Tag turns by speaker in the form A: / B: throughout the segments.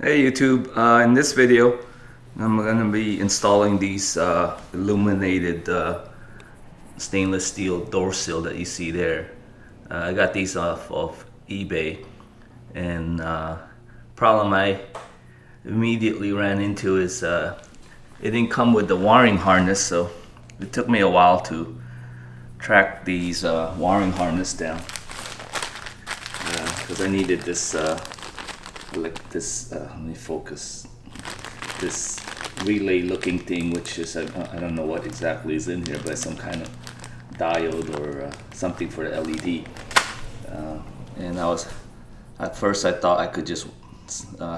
A: Hey YouTube, in this video I'm going to be installing these illuminated stainless steel door sill that you see there. I got these off of eBay, and problem I immediately ran into is it didn't come with the wiring harness, so it took me a while to track these wiring harness down because I needed this like this let me focus, this relay looking thing, which is I don't know what exactly is in here, but some kind of diode or something for the LED. And at first I thought I could just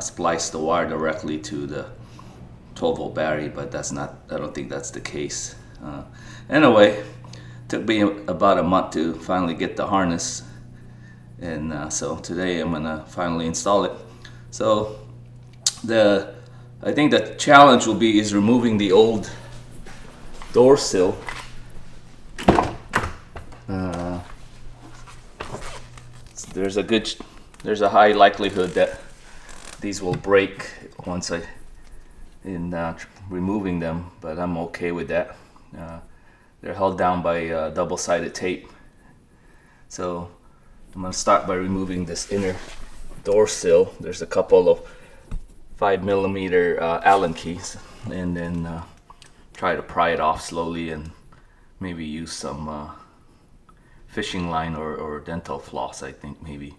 A: splice the wire directly to the 12-volt battery, but that's not, I don't think that's the case. Anyway, took me about a month to finally get the harness, and so today I'm gonna finally install it. So I think the challenge will be is removing the old door sill. There's a high likelihood that these will break once removing them, but I'm okay with that. They're held down by double-sided tape. So I'm gonna start by removing this inner door sill. There's a couple of 5mm Allen keys, and then try to pry it off slowly and maybe use some fishing line or dental floss, I think, maybe,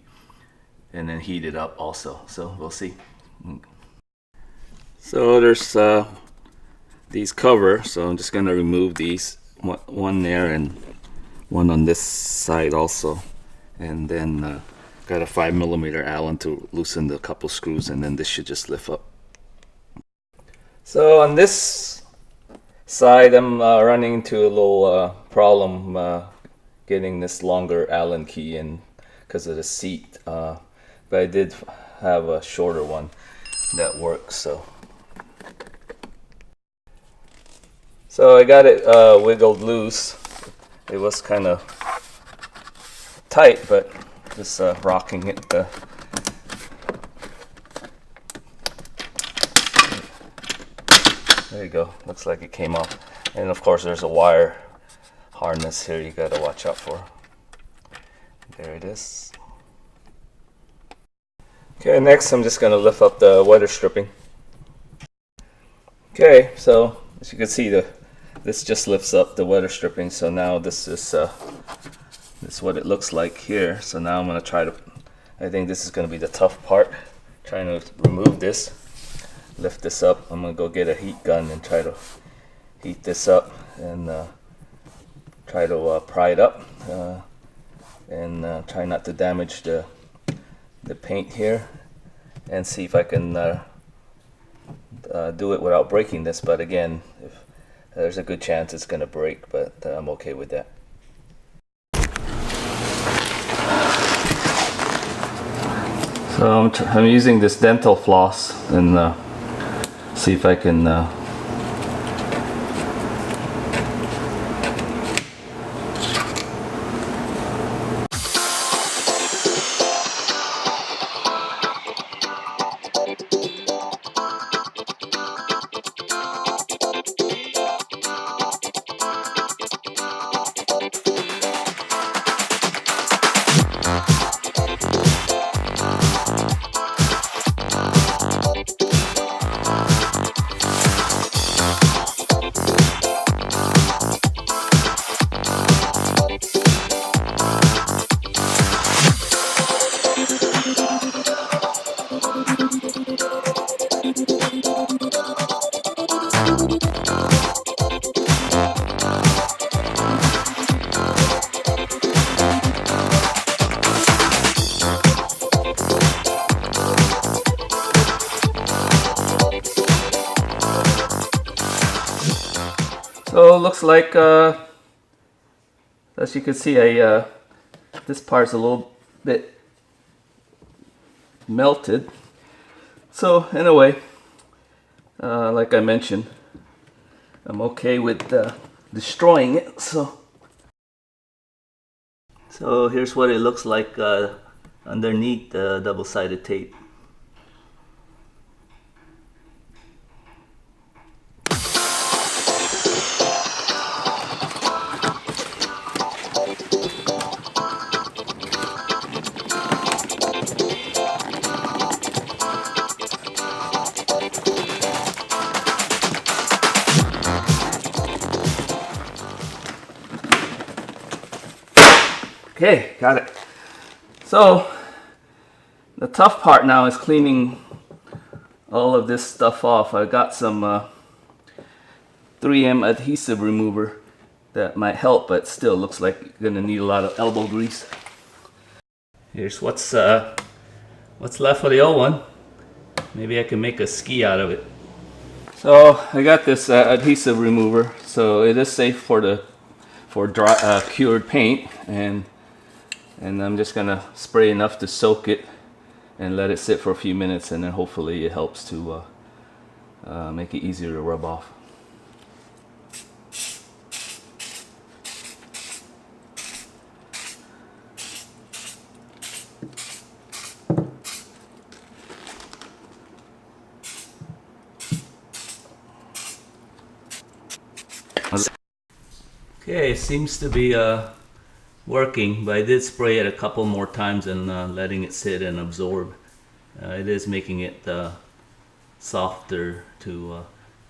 A: and then heat it up also. So we'll see. So there's these covers, so I'm just gonna remove these, one there and one on this side also, and then got a 5mm Allen to loosen the couple screws, and then this should just lift up. So on this side I'm running into a little problem getting this longer Allen key in because of the seat, but I did have a shorter one that works. So I got it wiggled loose. It was kind of tight, but just rocking it. There you go. Looks like it came off. And of course there's a wire harness here you gotta watch out for. There it is. Okay, next I'm just gonna lift up the weather stripping. Okay, so as you can see, this just lifts up the weather stripping. So now this is what it looks like here. So now I'm gonna try to, I think this is gonna be the tough part, trying to remove this, lift this up. I'm gonna go get a heat gun and try to heat this up and try to pry it up and try not to damage the paint here, and see if I can do it without breaking this. But again, there's a good chance it's gonna break, but I'm okay with that. So I'm using this dental floss and see if I can So it looks like, as you can see, this part's a little bit melted. So anyway, like I mentioned, I'm okay with destroying it. So here's what it looks like underneath the double-sided tape. Okay, got it. So the tough part now is cleaning all of this stuff off. I got some 3M adhesive remover that might help, but still looks like you're gonna need a lot of elbow grease. Here's what's left of the old one. Maybe I can make a ski out of it. So I got this adhesive remover, so it is safe for dry, cured paint, and I'm just gonna spray enough to soak it and let it sit for a few minutes, and then hopefully it helps to make it easier to rub off. Okay, it seems to be working, but I did spray it a couple more times and letting it sit and absorb. It is making it softer to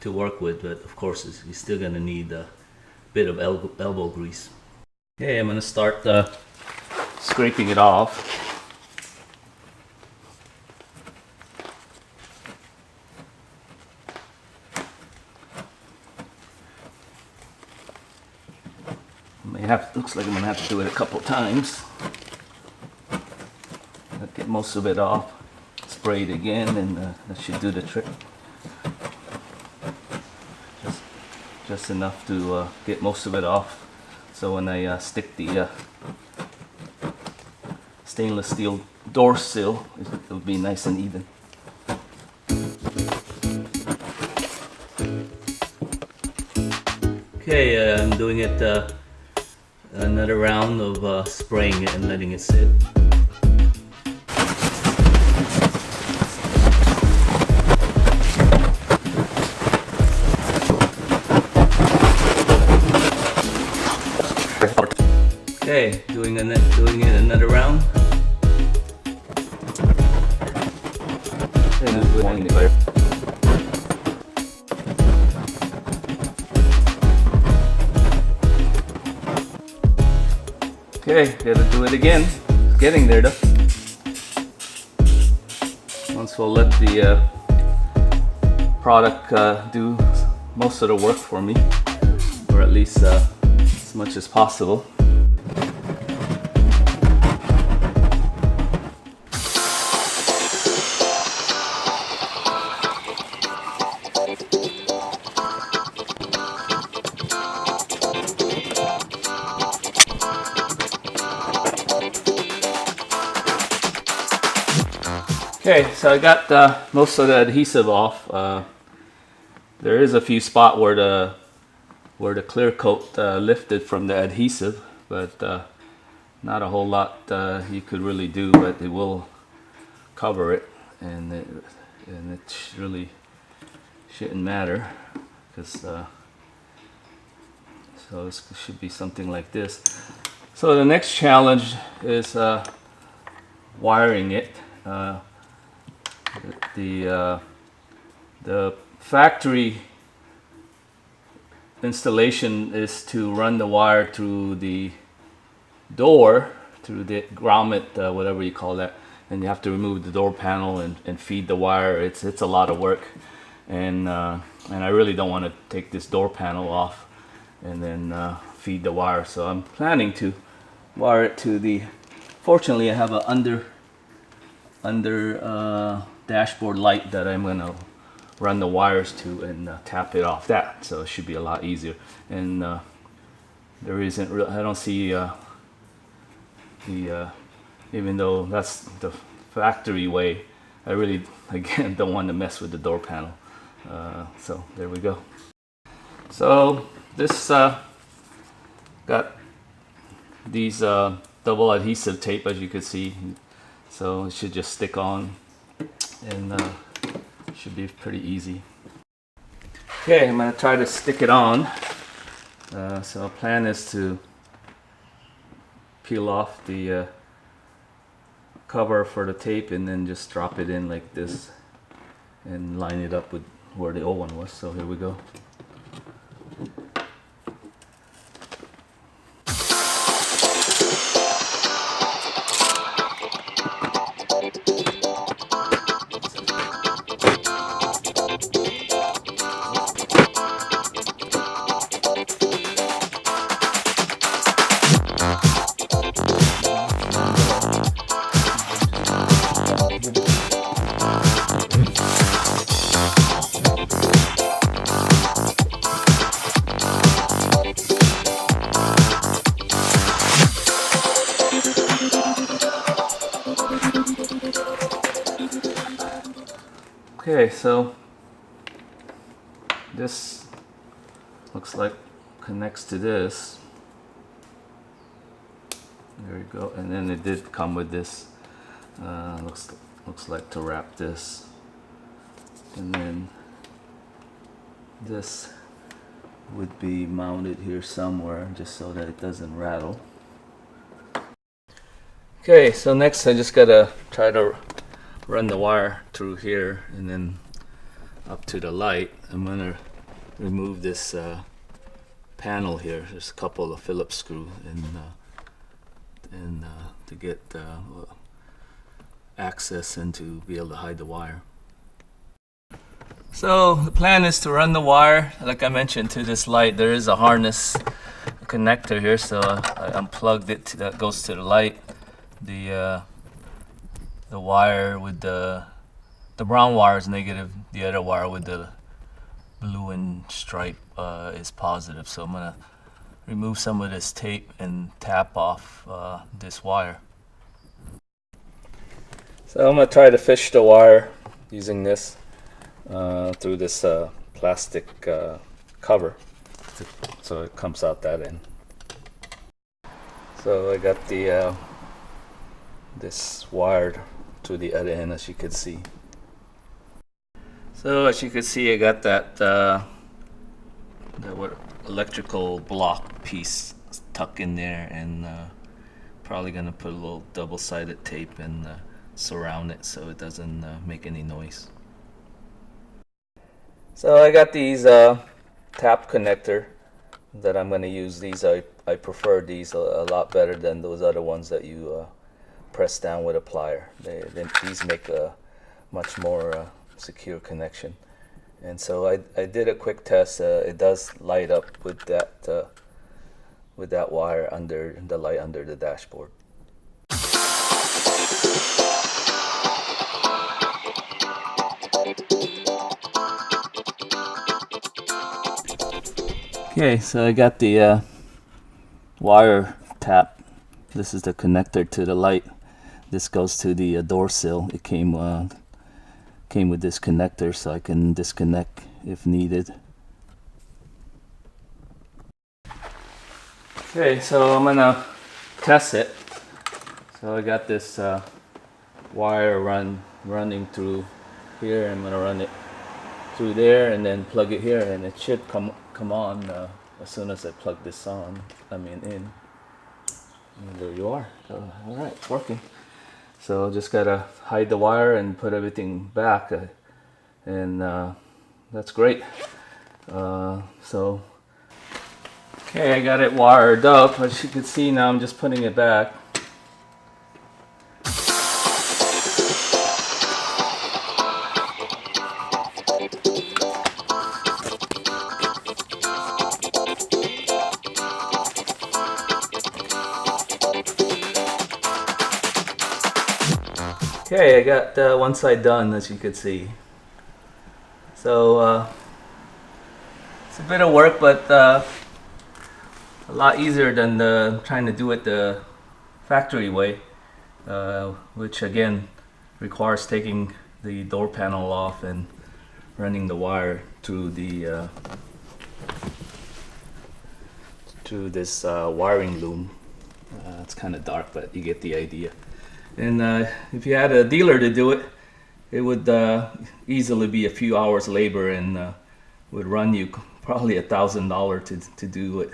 A: work with, but of course you're still gonna need a bit of elbow grease. Okay, I'm gonna start scraping it off. Looks like I'm gonna have to do it a couple times. Get most of it off. Spray it again, and that should do the trick. Just enough to get most of it off, so when I stick the stainless steel door sill, it'll be nice and even. Okay, I'm doing it another round of spraying it and letting it sit. Okay, doing it another round. Okay, gotta do it again. It's getting there though. Once we'll let the product do most of the work for me, or at least as much as possible. Okay, so I got most of the adhesive off. There is a few spots where the clear coat lifted from the adhesive, but not a whole lot you could really do. But it will cover it, and it really shouldn't matter, because so it should be something like this. So the next challenge is wiring it. The factory installation is to run the wire through the door, through the grommet, whatever you call that, and you have to remove the door panel and feed the wire. It's a lot of work, and I really don't want to take this door panel off and then feed the wire. So I'm planning to wire it to the. Fortunately, I have a under dashboard light that I'm gonna run the wires to and tap it off that, so it should be a lot easier. And there isn't real, I don't see even though that's the factory way, I really again don't want to mess with the door panel. So there we go. So this got these double adhesive tape, as you can see, so it should just stick on, and should be pretty easy. Okay, I'm gonna try to stick it on. So our plan is to peel off the cover for the tape and then just drop it in like this and line it up with where the old one was. So here we go. Okay, so this looks like connects to this. There you go. And then it did come with this. Looks like to wrap this. And then this would be mounted here somewhere just so that it doesn't rattle. Okay, so next I just gotta try to run the wire through here and then up to the light. I'm gonna remove this panel here. There's a couple of Phillips screws and to get access and to be able to hide the wire. So the plan is to run the wire, like I mentioned, to this light. There is a harness connector here, so I unplugged it. That goes to the light. The wire with the brown wire is negative. The other wire with the blue and stripe is positive. So I'm gonna remove some of this tape and tap off this wire. So I'm gonna try to fish the wire using this through this plastic cover, so it comes out that end. So I got the this wired to the other end, as you can see. So as you can see, I got that electrical block piece tucked in there, and probably gonna put a little double-sided tape and surround it so it doesn't make any noise. So I got these tap connector that I'm gonna use. These I prefer these a lot better than those other ones that you press down with a plier. These make a much more secure connection. And so I did a quick test. It does light up with that wire under the light under the dashboard. Okay, so I got the wire tap. This is the connector to the light. This goes to the door sill. It came with this connector, so I can disconnect if needed. Okay, so I'm gonna test it. So I got this wire running through here. I'm gonna run it through there and then plug it here, and it should come on as soon as I plug this in. And there you are. So, all right, it's working. So just gotta hide the wire and put everything back, and that's great. So okay, I got it wired up. As you can see now, I'm just putting it back. Okay, I got one side done, as you can see. So it's a bit of work, but a lot easier than trying to do it the factory way, which again requires taking the door panel off and running the wire through the through this wiring loom. It's kind of dark, but you get the idea. And if you had a dealer to do it, it would easily be a few hours labor and would run you probably $1,000 to do it,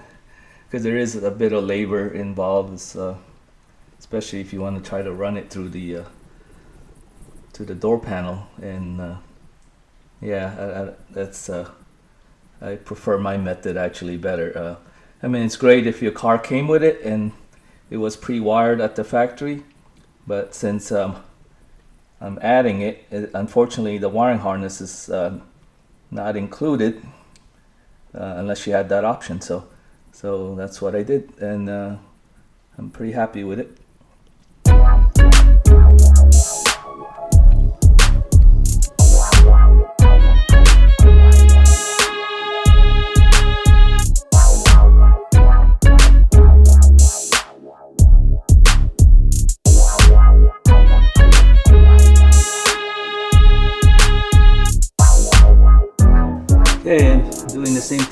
A: because there is a bit of labor involved, especially if you want to try to run it through the door panel. And yeah, that's I prefer my method actually better. I mean, it's great if your car came with it and it was pre-wired at the factory. But since I'm adding it, unfortunately the wiring harness is not included unless you had that option. So that's what I did, and I'm pretty happy with it.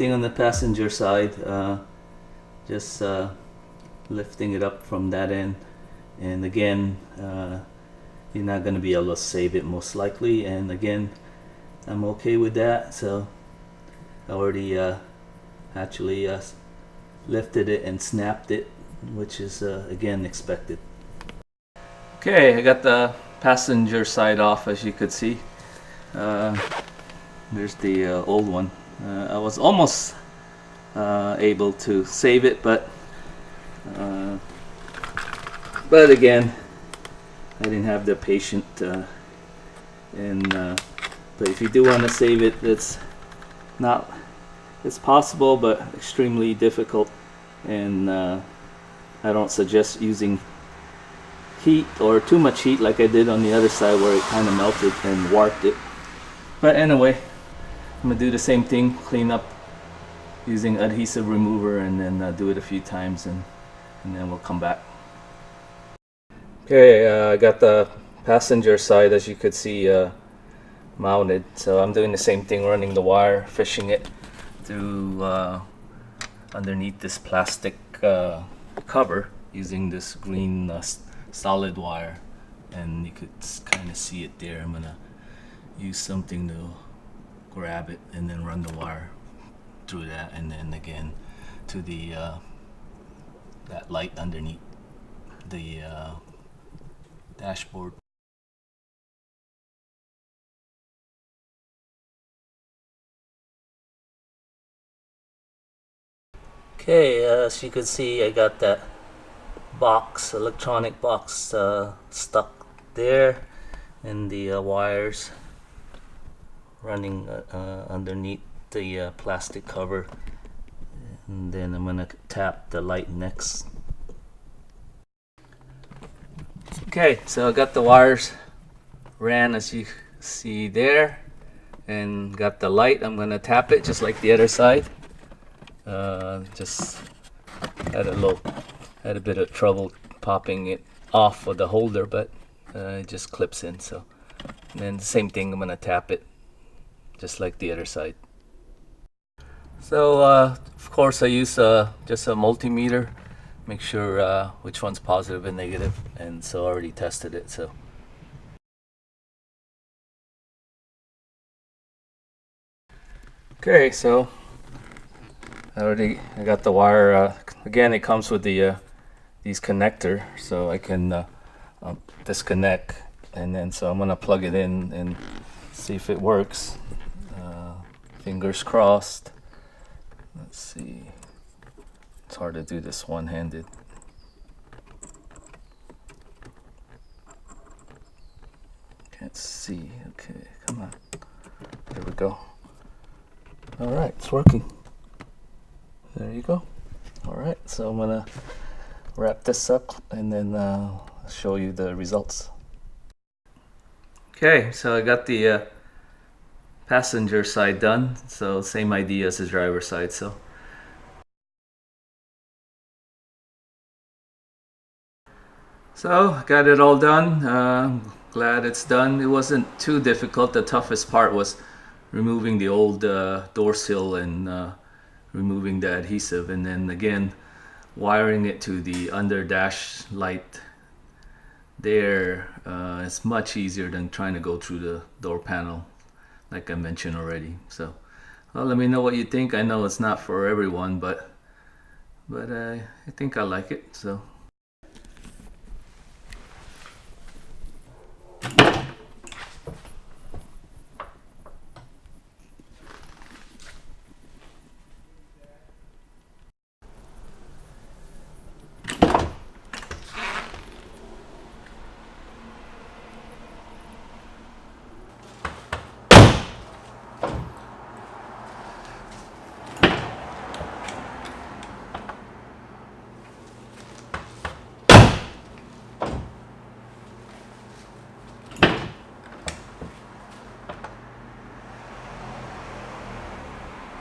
A: thing on the passenger side, just lifting it up from that end, and again you're not going to be able to save it most likely, and again I'm okay with that. So I already actually lifted it and snapped it, which is again expected. Okay, I got the passenger side off, as you could see. There's the old one. I was almost able to save it, but again I didn't have the patience, but if you do want to save it, it's possible, but extremely difficult, and I don't suggest using heat or too much heat like I did on the other side, where it kind of melted and warped it. But anyway, I'm gonna do the same thing, clean up using adhesive remover, and then do it a few times, and then we'll come back. Okay, I got the passenger side, as you could see, mounted. So I'm doing the same thing, running the wire, fishing it through underneath this plastic cover using this green solid wire, and you could kind of see it there. I'm gonna use something to grab it and then run the wire through that, and then again to the that light underneath the dashboard. Okay, as you can see, I got that box, electronic box, stuck there, and the wires running underneath the plastic cover, and then I'm gonna tap the light next. Okay, so I got the wires ran, as you see there, and got the light. I'm gonna tap it just like the other side. Just had a bit of trouble popping it off of the holder, but it just clips in. So, and then the same thing, I'm gonna tap it just like the other side. So of course I use just a multimeter, make sure which one's positive and negative, and so I already tested it. So okay, so I got the wire. Again, it comes with the these connector, so I can disconnect, and then so I'm gonna plug it in and see if it works. Fingers crossed. Let's see. It's hard to do this one-handed. Can't see. Okay, come on. There we go. All right, it's working. There you go. All right, so I'm gonna wrap this up and then show you the results. Okay, so I got the passenger side done. So same idea as the driver side. So got it all done. Glad it's done. It wasn't too difficult. The toughest part was removing the old door sill and removing the adhesive, and then again wiring it to the under dash light there. It's much easier than trying to go through the door panel, like I mentioned already. So well, let me know what you think. I know it's not for everyone, but I think I like it. So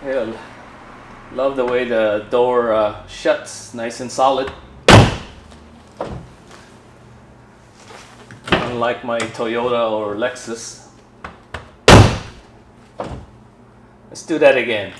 A: yeah, love the way the door shuts nice and solid. Unlike my Toyota or Lexus. Let's do that again.